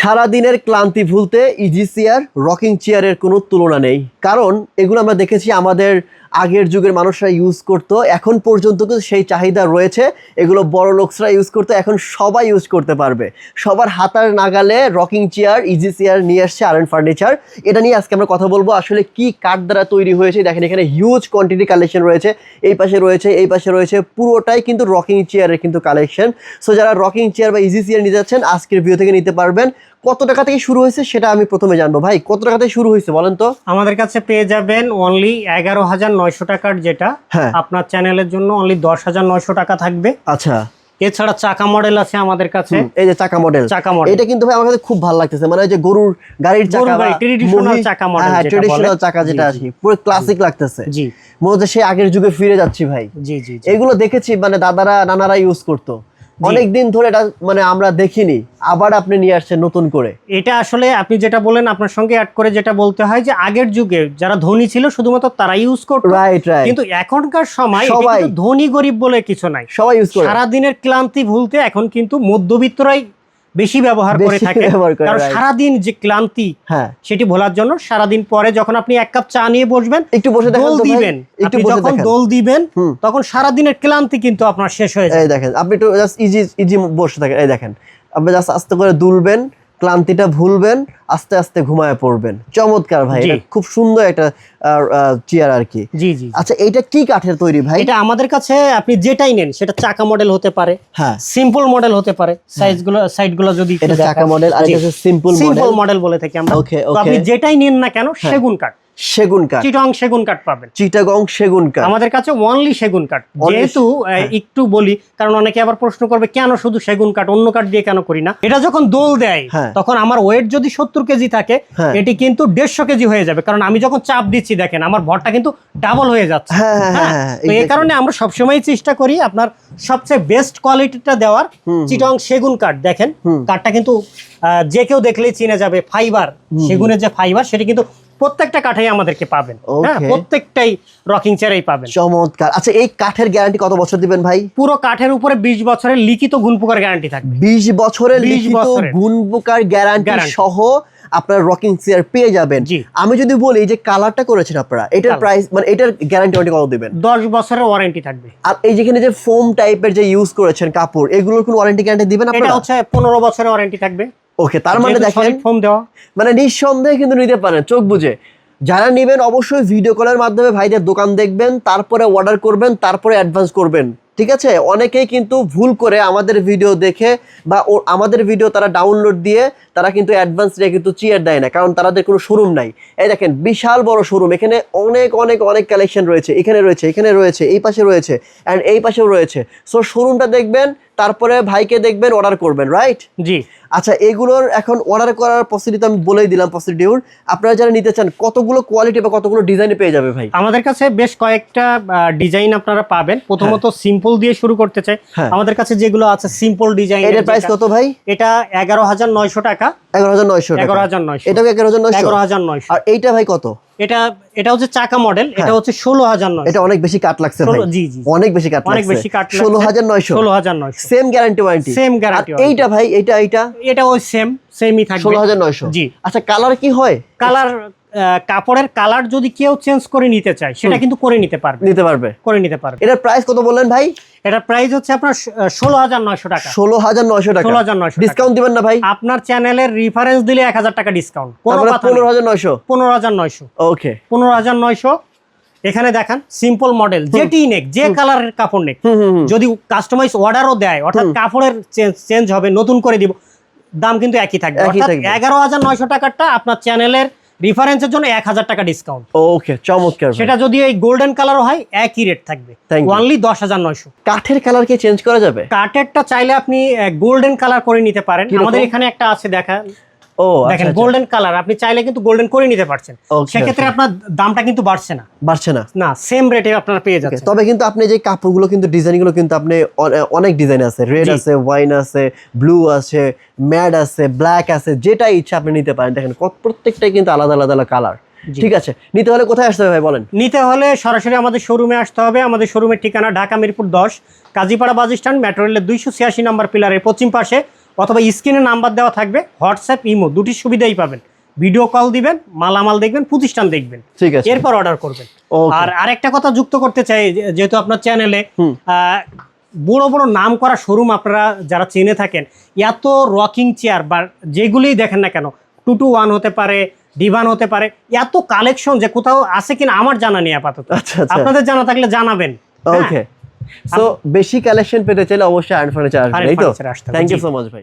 সারাদিনের ক্লান্তি ভুলতে ইজি চেয়ার রকিং চেয়ারের কোনো তুলনা নেই, কারণ এগুলো আমরা দেখেছি আমাদের আগের যুগের মানুষরা ইউজ করতো, এখন পর্যন্ত কিন্তু সেই চাহিদা রয়েছে। এগুলো বড় লোকসরা ইউজ করতো, এখন সবাই ইউজ করতে পারবে। সবার হাতার নাগালে রকিং চেয়ার ইজি চেয়ার নিয়ে আসছে আর এন ফার্নিচার। এটা নিয়ে আজকে আমরা কথা বলবো, আসলে কি কাঠ দ্বারা তৈরি হয়েছে। দেখেন এখানে হিউজ কোয়ান্টিটি কালেকশন রয়েছে, এই পাশে রয়েছে, এই পাশে রয়েছে, পুরোটাই কিন্তু রকিং চেয়ারের কিন্তু কালেকশন। সো যারা রকিং চেয়ার বা ইজি চেয়ার নিতে যাচ্ছেন আজকের ভিডিও থেকে নিতে পারবেন। কত টাকা থেকে শুরু হয়েছে সেটা আমি প্রথমে জানবো। ভাই কত টাকা থেকে শুরু হয়েছে বলেন তো? আমাদের কাছে পেয়ে যাবেন অনলি 11,900 টাকার, যেটা আপনার চ্যানেলের জন্য অনলি 10,900 টাকা থাকবে। আচ্ছা, এছাড়া চাকা মডেল আছে আমাদের কাছে। এই যে চাকা মডেল, এটা কিন্তু ভাই আমার কাছে খুব ভালো লাগতেছে, মানে যে গরুর গাড়ির চাকা, ট্রেডিশনাল চাকা মডেল, হ্যাঁ ট্রেডিশনাল চাকা যেটা আছে, পুরো ক্লাসিক লাগতেছে। জি, মনে হচ্ছে সেই আগের যুগে ফিরে যাচ্ছি ভাই। জি জি, এগুলো দেখেছি মানে দাদারা নানারা ইউজ করতো অনেকদিন ধরে, এটা মানে আমরা দেখিনি, আবার আপনি নিয়ে আসছেন নতুন করে। এটা আসলে আপনি যেটা বলেন আপনার সঙ্গে অ্যাড করে যেটা বলতে হয় যে আগের যুগে যারা ধনী ছিল শুধুমাত্র তারা ইউজ করতো, রাইট রাইট। কিন্তু এখনকার সময় সবাই ধনী গরিব বলে কিছু নাই, সবাই ইউজ করে। সারা দিনের ক্লান্তি ভুলতে এখন কিন্তু মধ্যবিত্তরাই বেশি ব্যবহার করে থাকে, কারণ সারাদিন যে ক্লান্তি সেটি ভোলার জন্য সারাদিন পরে যখন আপনি এক কাপ চা নিয়ে বসবেন, একটু বসে দোল দিবেন, আপনি যখন দোল দিবেন তখন সারাদিনের ক্লান্তি কিন্তু আপনার শেষ হয়ে যায়। এই দেখেন আপনি একটু জাস্ট ইজি ইজি বসে থাকেন, এই দেখেন আপনি জাস্ট আস্তে করে দুলবেন, ক্লান্তিটা ভুলবেন, আস্তে আস্তে ঘুমায় পড়বেন। চমৎকার ভাই, এটা খুব সুন্দর একটা চেয়ার আর কি। জি জি। আচ্ছা এইটা কি কাঠের তৈরি ভাই? এটা আমাদের কাছে আপনি যেটাই নেন সেটা চাকা মডেল হতে পারে, হ্যাঁ সিম্পল মডেল হতে পারে। সাইডগুলো যদি এটা চাকা মডেল আর এটা সিম্পল মডেল বলে থাকি আমরা। তো আপনি যেটাই নেন না কেন সেগুন কাঠ, সেগুন কাঠ, চিটাগং সেগুন কাঠ পাবেন। চিটাগং সেগুন কাঠ আমাদের কাছে অনলি সেগুন কাঠ। যেহেতু একটু বলি, কারণ অনেকে আবার প্রশ্ন করবে কেন শুধু সেগুন কাঠ, অন্য কাঠ দিয়ে কেন করি না। এটা যখন দোল দেয় তখন আমার ওয়েট যদি 70 কেজি থাকে, এটি কিন্তু 150 কেজি হয়ে যাবে, কারণ আমি যখন চাপ দিচ্ছি দেখেন আমার ভরটা কিন্তু ডাবল হয়ে যাচ্ছে। তো এই কারণে আমরা সবসময় চেষ্টা করি আপনার সবচেয়ে বেস্ট কোয়ালিটিটা দেওয়ার। চিটাগং সেগুন কাঠ দেখেন, কাঠটা কিন্তু যে কেউ দেখলেই চিনে যাবে। ফাইবার, সেগুনের যে ফাইবার সেটা কিন্তু প্রত্যেকটা কাঠেই আমাদেরকে পাবেন, হ্যাঁ প্রত্যেকটাই রকিং চেয়ারেই পাবেন। চমৎকার। আচ্ছা এই কাঠের গ্যারান্টি কত বছর দিবেন ভাই? পুরো কাঠের উপরে 20 বছরের লিখিত গুণপোকার গ্যারান্টি থাকবে। 20 বছরের লিখিত গুণপোকার গ্যারান্টি সহ আপনারা রকিং চেয়ার পেয়ে যাবেন। আমি যদি বলি যে কালারটা করেছেন আপনারা, এটার প্রাইস মানে এটার গ্যারান্টি কত দিবেন? 10 বছরের ওয়ারেন্টি থাকবে। আর এই যেখানে যে ফোম টাইপের যে ইউজ করেছেন কাপড়, এগুলোর কোনো ওয়ারেন্টি গ্যারান্টি দিবেন আপনারা? এটা হচ্ছে 15 বছরের ওয়ারেন্টি থাকবে। ওকে, তার মানে দেখেন ফোম দেওয়া, মানে নিঃসন্দেহে কিন্তু নিতে পারেন চোখ বুঝে। যারা নেবেন অবশ্যই ভিডিও কলের মাধ্যমে ভাইদের দোকান দেখবেন, তারপরে অর্ডার করবেন, তারপরে অ্যাডভান্স করবেন, ঠিক আছে? অনেকেই কিন্তু ভুল করে আমাদের ভিডিও দেখে বা আমাদের ভিডিও তারা ডাউনলোড দিয়ে তারা কিন্তু অ্যাডভান্স দিয়ে কিন্তু চেয়ার দেয় না, কারণ তাদের কোনো শোরুম নাই। এই দেখেন বিশাল বড় শোরুম, এখানে অনেক অনেক অনেক কালেকশন রয়েছে, এখানে রয়েছে, এখানে রয়েছে, এই পাশে রয়েছে, অ্যান্ড এই পাশেও রয়েছে। সো শোরুমটা দেখবেন, তারপরে ভাইকে দেখবেন, অর্ডার করবেন, রাইট? জি। আচ্ছা এগুলোর এখন অর্ডার করার প্রসিডিউর আমি বলেই দিলাম। প্রসিডিউর আপনারা যারা নিতে চান কতগুলো কোয়ালিটি বা কতগুলো ডিজাইনে পেয়ে যাবে ভাই? আমাদের কাছে বেশ কয়েকটা ডিজাইন আপনারা পাবেন। প্রথমত সিম্পল দিয়ে শুরু করতে চাই, আমাদের কাছে যেগুলো আছে সিম্পল ডিজাইন। এর প্রাইস কত ভাই? এটা 11,900 টাকা। 11,900 টাকা। 11,900। এটাও 11,900? 11,900। আর এইটা ভাই কত? এটা হচ্ছে চাকা মডেল, এটা হচ্ছে 16,900। এটা অনেক বেশি কাট লাগছে ভাই। জি জি, অনেক বেশি কাট লাগছে, অনেক বেশি কাট লাগছে। 16,900। 16,900 same guarantee warranty? Same guarantee. এইটা ভাই, এটা ওই সেমই থাকবে 16,900। জি। আচ্ছা কালার কি হয়? কালার কাপড়ের কালার যদি কেউ চেঞ্জ করে নিতে চায় সেটা কিন্তু করে নিতে পারবে। এটার প্রাইস কত বললেন ভাই? এটার প্রাইস হচ্ছে আপনার 16,900 টাকা। 16,900 টাকা। 16,900। ডিসকাউন্ট দিবেন না ভাই? আপনার চ্যানেলের রেফারেন্স দিলে 1000 টাকা ডিসকাউন্ট। 15,900। 15,900। ওকে 15,900। এখানে দেখান সিম্পল মডেল, যেটি নেক, যে কালারের কাপড় নেক, যদি কাস্টমাইজ অর্ডারও দেয়, অর্থাৎ কাপড়ের চেঞ্জ হবে, নতুন করে দিব, দাম কিন্তু একই থাকবে। অর্থাৎ 11,900 টাকাটা আপনার চ্যানেলের রেফারেন্সের জন্য 1000 টাকা ডিসকাউন্ট। ওকে চমৎকার। সেটা যদি এই গোল্ডেন কালারও হয় একই রেট থাকবে, অনলি 10,900। কাঠের কালার কি চেঞ্জ করা যাবে? কাঠেরটা চাইলে আপনি গোল্ডেন কালার করে নিতে পারেন। আমাদের এখানে একটা আছে, দেখেন গোল্ডেন কালার, আপনি চাইলে কিন্তু গোল্ডেন করে নিতে পারছেন। সেক্ষেত্রে আপনার দামটা কিন্তু বাড়ছে না, সেম রেটে আপনারা পেয়ে যাচ্ছেন। তবে কিন্তু আপনি যে কাপড়গুলো কিন্তু ডিজাইনগুলো কিন্তু আপনি অনেক ডিজাইন আছে, রেড আছে, ওয়াইন আছে, ব্লু আছে, ম্যাট আছে, ব্ল্যাক আছে, যেটা ইচ্ছা আপনি নিতে পারেন। দেখেন প্রত্যেকটাই কিন্তু আলাদা আলাদা কালার। ঠিক আছে, নিতে হলে কোথায় আসতে হবে ভাই বলেন? নিতে হলে সরাসরি আমাদের শোরুমে আসতে হবে। আমাদের শোরুমের ঠিকানা Dhaka Mirpur 10 Kazipara bus stand, metro রেলের 286 নম্বর পিলারের পশ্চিম পাশে, অথবা স্ক্রিনে নাম্বার দেওয়া থাকবে, হোয়াটসঅ্যাপ ইমো দুটি সুবিধাই পাবেন। ভিডিও কল দিবেন, মালামাল দেখবেন, প্রতিষ্ঠান দেখবেন, ঠিক আছে, এরপর অর্ডার করবেন। আর আরেকটা কথা যুক্ত করতে চাই, যেহেতু আপনার চ্যানেলে বড় বড় নাম করা শোরুম আপনারা যারা চিনে থাকেন, এত রকিং চেয়ার বা যেগুলিই দেখেন না কেন, 221 হতে পারে, ডিভান হতে পারে, এত কালেকশন যে কোথাও আছে কিনা আমার জানা নেই আপাতত। আপনাদের জানা থাকলে জানাবেন। ওকে, সো বেশি কালেকশন পেতে চাইলে অবশ্যই আয়রন ফার্নিচার আসবেন। এই তো, থ্যাংক ইউ সো মাচ ভাই।